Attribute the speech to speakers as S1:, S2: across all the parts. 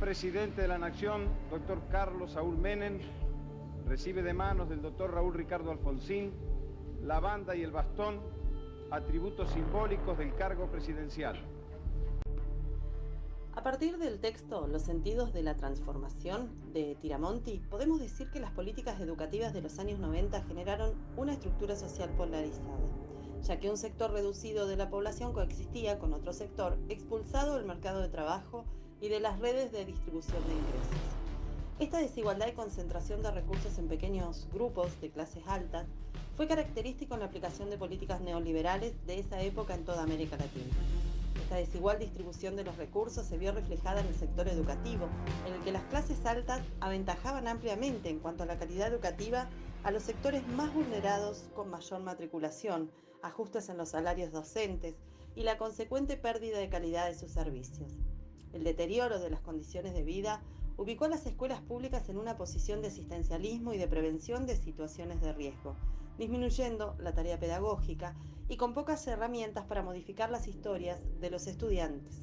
S1: presidente de la Nación, doctor Carlos Saúl Menem, recibe de manos del doctor Raúl Ricardo Alfonsín la banda y el bastón, atributos simbólicos del cargo presidencial.
S2: A partir del texto Los sentidos de la transformación de Tiramonti, podemos decir que las políticas educativas de los años 90 generaron una estructura social polarizada, ya que un sector reducido de la población coexistía con otro sector expulsado del mercado de trabajo y de las redes de distribución de ingresos. Esta desigualdad y concentración de recursos en pequeños grupos de clases altas fue característico en la aplicación de políticas neoliberales de esa época en toda América Latina. Esta desigual distribución de los recursos se vio reflejada en el sector educativo, en el que las clases altas aventajaban ampliamente en cuanto a la calidad educativa a los sectores más vulnerados con mayor matriculación, ajustes en los salarios docentes y la consecuente pérdida de calidad de sus servicios. El deterioro de las condiciones de vida ubicó a las escuelas públicas en una posición de asistencialismo y de prevención de situaciones de riesgo, disminuyendo la tarea pedagógica y con pocas herramientas para modificar las historias de los estudiantes.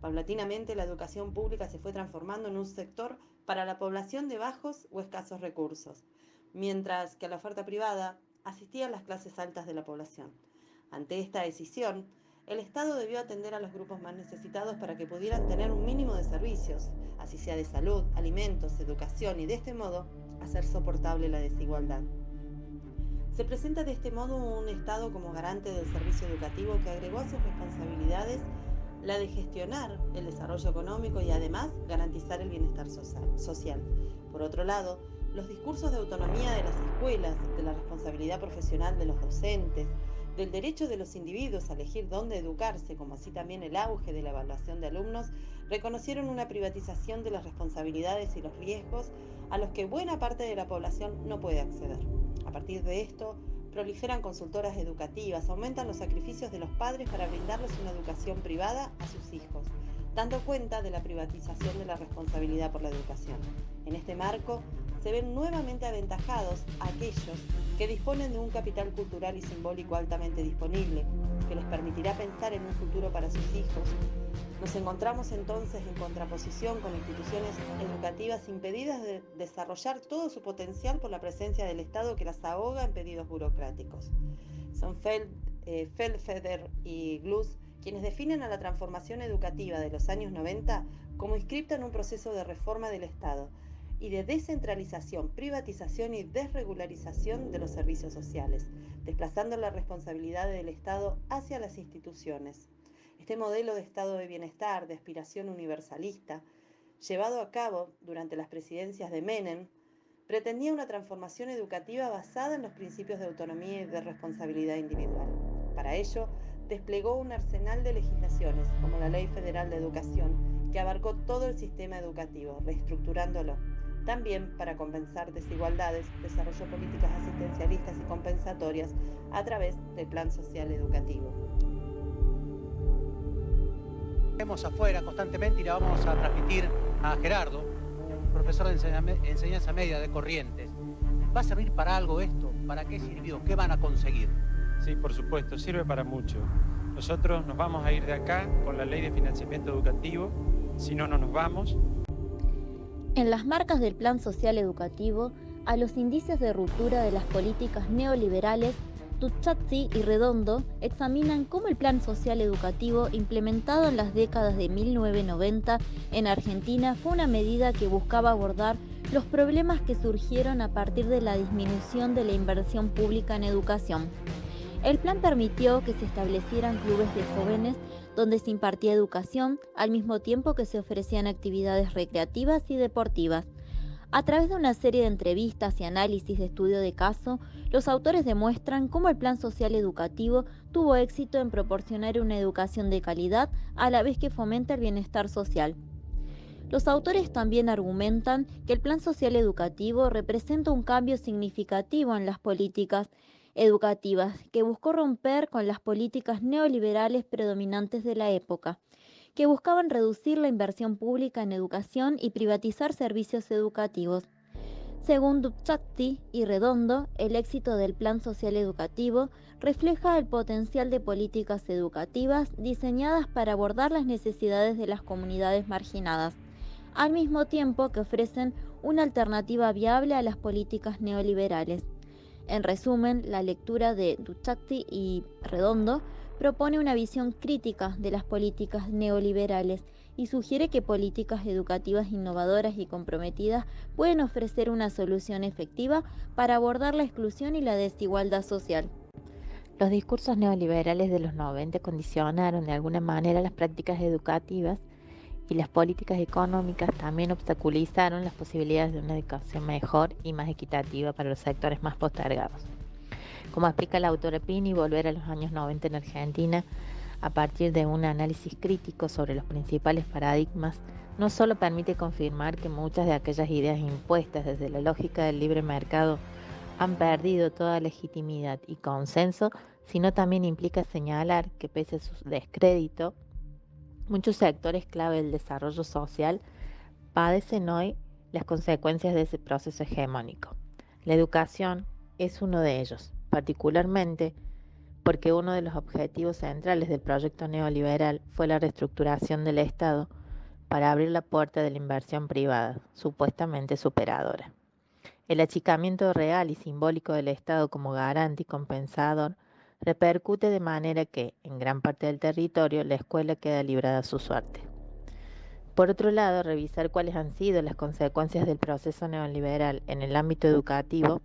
S2: Paulatinamente, la educación pública se fue transformando en un sector para la población de bajos o escasos recursos, mientras que a la oferta privada asistían las clases altas de la población. Ante esta decisión, el Estado debió atender a los grupos más necesitados para que pudieran tener un mínimo de servicios, así sea de salud, alimentos, educación, y de este modo hacer soportable la desigualdad. Se presenta de este modo un Estado como garante del servicio educativo que agregó a sus responsabilidades la de gestionar el desarrollo económico y además garantizar el bienestar social. Por otro lado, los discursos de autonomía de las escuelas, de la responsabilidad profesional de los docentes, del derecho de los individuos a elegir dónde educarse, como así también el auge de la evaluación de alumnos, reconocieron una privatización de las responsabilidades y los riesgos a los que buena parte de la población no puede acceder. A partir de esto, proliferan consultoras educativas, aumentan los sacrificios de los padres para brindarles una educación privada a sus hijos, dando cuenta de la privatización de la responsabilidad por la educación. En este marco, se ven nuevamente aventajados aquellos que disponen de un capital cultural y simbólico altamente disponible, que les permitirá pensar en un futuro para sus hijos. Nos encontramos entonces en contraposición con instituciones educativas impedidas de desarrollar todo su potencial por la presencia del Estado que las ahoga en pedidos burocráticos. Son Feldfeder y Gluss quienes definen a la transformación educativa de los años 90 como inscripta en un proceso de reforma del Estado y de descentralización, privatización y desregularización de los servicios sociales, desplazando la responsabilidad del Estado hacia las instituciones. Este modelo de estado de bienestar, de aspiración universalista, llevado a cabo durante las presidencias de Menem, pretendía una transformación educativa basada en los principios de autonomía y de responsabilidad individual. Para ello, desplegó un arsenal de legislaciones, como la Ley Federal de Educación, que abarcó todo el sistema educativo, reestructurándolo. También, para compensar desigualdades, desarrolló políticas asistencialistas y compensatorias a través del Plan Social Educativo.
S3: Vemos afuera constantemente y la vamos a transmitir a Gerardo, un profesor de enseñanza media de Corrientes. ¿Va a servir para algo esto? ¿Para qué sirvió? ¿Qué van a conseguir?
S4: Sí, por supuesto, sirve para mucho. Nosotros nos vamos a ir de acá con la ley de financiamiento educativo, si no, no nos vamos.
S5: En las marcas del Plan Social Educativo, a los indicios de ruptura de las políticas neoliberales, Tuchatzi y Redondo examinan cómo el Plan Social Educativo implementado en las décadas de 1990 en Argentina fue una medida que buscaba abordar los problemas que surgieron a partir de la disminución de la inversión pública en educación. El plan permitió que se establecieran clubes de jóvenes donde se impartía educación al mismo tiempo que se ofrecían actividades recreativas y deportivas. A través de una serie de entrevistas y análisis de estudio de caso, los autores demuestran cómo el Plan Social Educativo tuvo éxito en proporcionar una educación de calidad a la vez que fomenta el bienestar social. Los autores también argumentan que el Plan Social Educativo representa un cambio significativo en las políticas educativas que buscó romper con las políticas neoliberales predominantes de la época, que buscaban reducir la inversión pública en educación y privatizar servicios educativos. Según Dubchati y Redondo, el éxito del Plan Social Educativo refleja el potencial de políticas educativas diseñadas para abordar las necesidades de las comunidades marginadas, al mismo tiempo que ofrecen una alternativa viable a las políticas neoliberales. En resumen, la lectura de Ducati y Redondo propone una visión crítica de las políticas neoliberales y sugiere que políticas educativas innovadoras y comprometidas pueden ofrecer una solución efectiva para abordar la exclusión y la desigualdad social.
S6: Los discursos neoliberales de los 90 condicionaron de alguna manera las prácticas educativas y las políticas económicas también obstaculizaron las posibilidades de una educación mejor y más equitativa para los sectores más postergados. Como explica la autora Pini, volver a los años 90 en Argentina a partir de un análisis crítico sobre los principales paradigmas no solo permite confirmar que muchas de aquellas ideas impuestas desde la lógica del libre mercado han perdido toda legitimidad y consenso, sino también implica señalar que pese a su descrédito, muchos sectores clave del desarrollo social padecen hoy las consecuencias de ese proceso hegemónico. La educación es uno de ellos, particularmente porque uno de los objetivos centrales del proyecto neoliberal fue la reestructuración del Estado para abrir la puerta de la inversión privada, supuestamente superadora. El achicamiento real y simbólico del Estado como garante y compensador repercute de manera que, en gran parte del territorio, la escuela queda librada a su suerte. Por otro lado, revisar cuáles han sido las consecuencias del proceso neoliberal en el ámbito educativo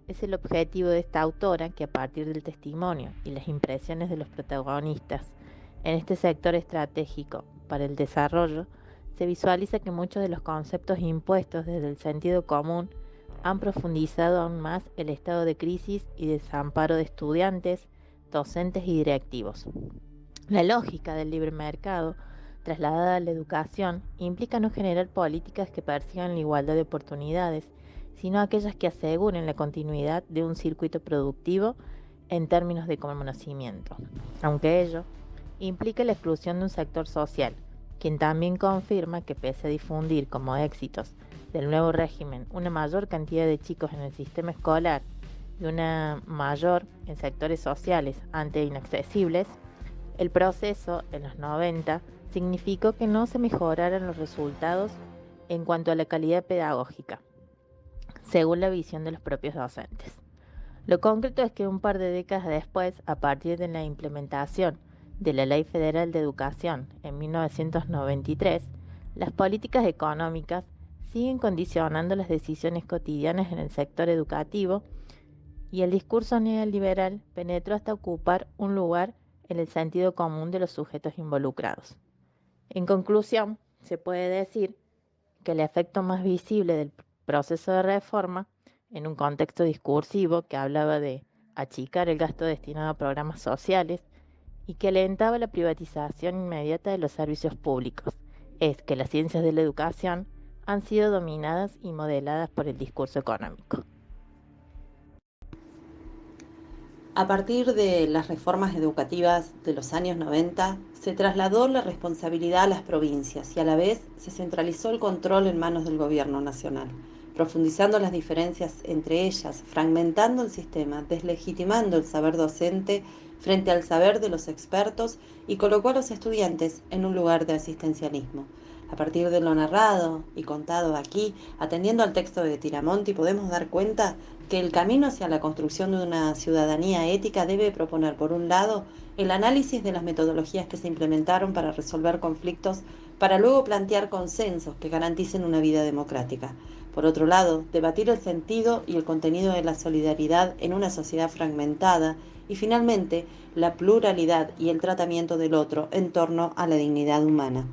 S6: es el objetivo de esta autora, que a partir del testimonio y las impresiones de los protagonistas en este sector estratégico para el desarrollo, se visualiza que muchos de los conceptos impuestos desde el sentido común han profundizado aún más el estado de crisis y desamparo de estudiantes, docentes y directivos. La lógica del libre mercado, trasladada a la educación, implica no generar políticas que persigan la igualdad de oportunidades, sino aquellas que aseguren la continuidad de un circuito productivo en términos de conocimiento, aunque ello implica la exclusión de un sector social, quien también confirma que pese a difundir como éxitos del nuevo régimen una mayor cantidad de chicos en el sistema escolar y una mayor en sectores sociales antes inaccesibles, el proceso en los 90 significó que no se mejoraran los resultados en cuanto a la calidad pedagógica, según la visión de los propios docentes. Lo concreto es que un par de décadas después, a partir de la implementación de la Ley Federal de Educación en 1993, las políticas económicas siguen condicionando las decisiones cotidianas en el sector educativo y el discurso neoliberal penetró hasta ocupar un lugar en el sentido común de los sujetos involucrados. En conclusión, se puede decir que el efecto más visible del proceso de reforma, en un contexto discursivo que hablaba de achicar el gasto destinado a programas sociales y que alentaba la privatización inmediata de los servicios públicos, es que las ciencias de la educación han sido dominadas y modeladas por el discurso económico.
S2: A partir de las reformas educativas de los años 90, se trasladó la responsabilidad a las provincias y a la vez se centralizó el control en manos del gobierno nacional, profundizando las diferencias entre ellas, fragmentando el sistema, deslegitimando el saber docente frente al saber de los expertos y colocó a los estudiantes en un lugar de asistencialismo. A partir de lo narrado y contado aquí, atendiendo al texto de Tiramonti, podemos dar cuenta que el camino hacia la construcción de una ciudadanía ética debe proponer, por un lado, el análisis de las metodologías que se implementaron para resolver conflictos, para luego plantear consensos que garanticen una vida democrática. Por otro lado, debatir el sentido y el contenido de la solidaridad en una sociedad fragmentada y, finalmente, la pluralidad y el tratamiento del otro en torno a la dignidad humana.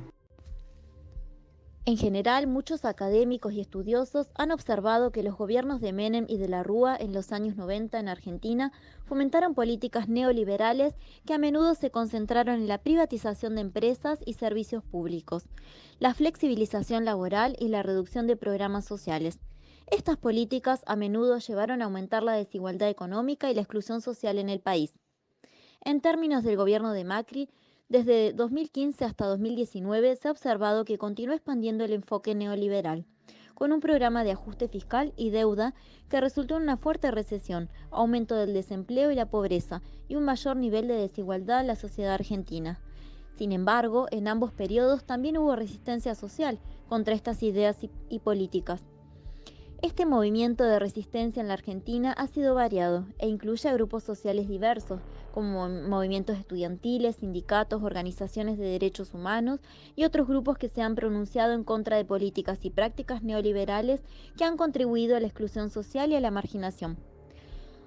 S5: En general, muchos académicos y estudiosos han observado que los gobiernos de Menem y de la Rúa en los años 90 en Argentina fomentaron políticas neoliberales que a menudo se concentraron en la privatización de empresas y servicios públicos, la flexibilización laboral y la reducción de programas sociales. Estas políticas a menudo llevaron a aumentar la desigualdad económica y la exclusión social en el país. En términos del gobierno de Macri, desde 2015 hasta 2019 se ha observado que continuó expandiendo el enfoque neoliberal, con un programa de ajuste fiscal y deuda que resultó en una fuerte recesión, aumento del desempleo y la pobreza y un mayor nivel de desigualdad en la sociedad argentina. Sin embargo, en ambos periodos también hubo resistencia social contra estas ideas y políticas. Este movimiento de resistencia en la Argentina ha sido variado e incluye a grupos sociales diversos, como movimientos estudiantiles, sindicatos, organizaciones de derechos humanos y otros grupos que se han pronunciado en contra de políticas y prácticas neoliberales que han contribuido a la exclusión social y a la marginación.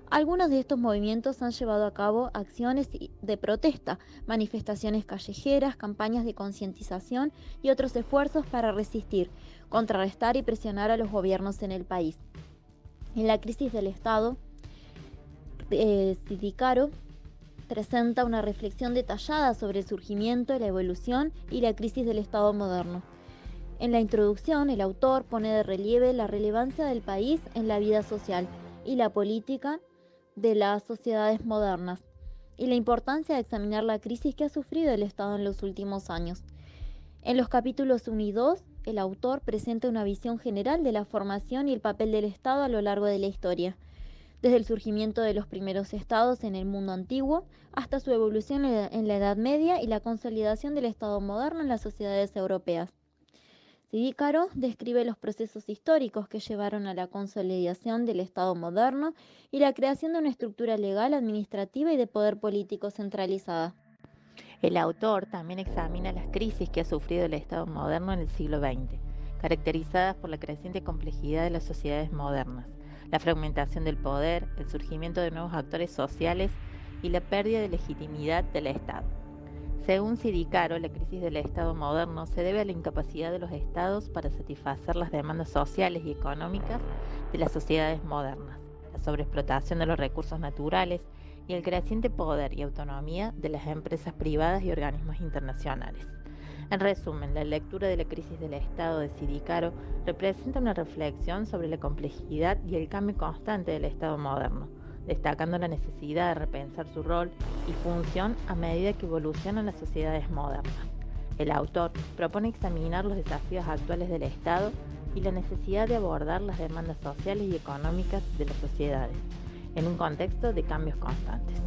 S5: Algunos de estos movimientos han llevado a cabo acciones de protesta, manifestaciones callejeras, campañas de concientización y otros esfuerzos para resistir, contrarrestar y presionar a los gobiernos en el país. En la crisis del Estado, Sidicaro presenta una reflexión detallada sobre el surgimiento, la evolución y la crisis del Estado moderno. En la introducción, el autor pone de relieve la relevancia del país en la vida social y la política de las sociedades modernas y la importancia de examinar la crisis que ha sufrido el Estado en los últimos años. En los capítulos 1 y 2, el autor presenta una visión general de la formación y el papel del Estado a lo largo de la historia, desde el surgimiento de los primeros estados en el mundo antiguo hasta su evolución en la Edad Media y la consolidación del Estado moderno en las sociedades europeas. Sidicaro describe los procesos históricos que llevaron a la consolidación del Estado moderno y la creación de una estructura legal, administrativa y de poder político centralizada.
S6: El autor también examina las crisis que ha sufrido el Estado moderno en el siglo XX, caracterizadas por la creciente complejidad de las sociedades modernas, la fragmentación del poder, el surgimiento de nuevos actores sociales y la pérdida de legitimidad del Estado. Según Sidicaro, la crisis del Estado moderno se debe a la incapacidad de los Estados para satisfacer las demandas sociales y económicas de las sociedades modernas, la sobreexplotación de los recursos naturales y el creciente poder y autonomía de las empresas privadas y organismos internacionales. En resumen, la lectura de la crisis del Estado de Sidicaro representa una reflexión sobre la complejidad y el cambio constante del Estado moderno, destacando la necesidad de repensar su rol y función a medida que evolucionan las sociedades modernas. El autor propone examinar los desafíos actuales del Estado y la necesidad de abordar las demandas sociales y económicas de las sociedades, en un contexto de cambios constantes.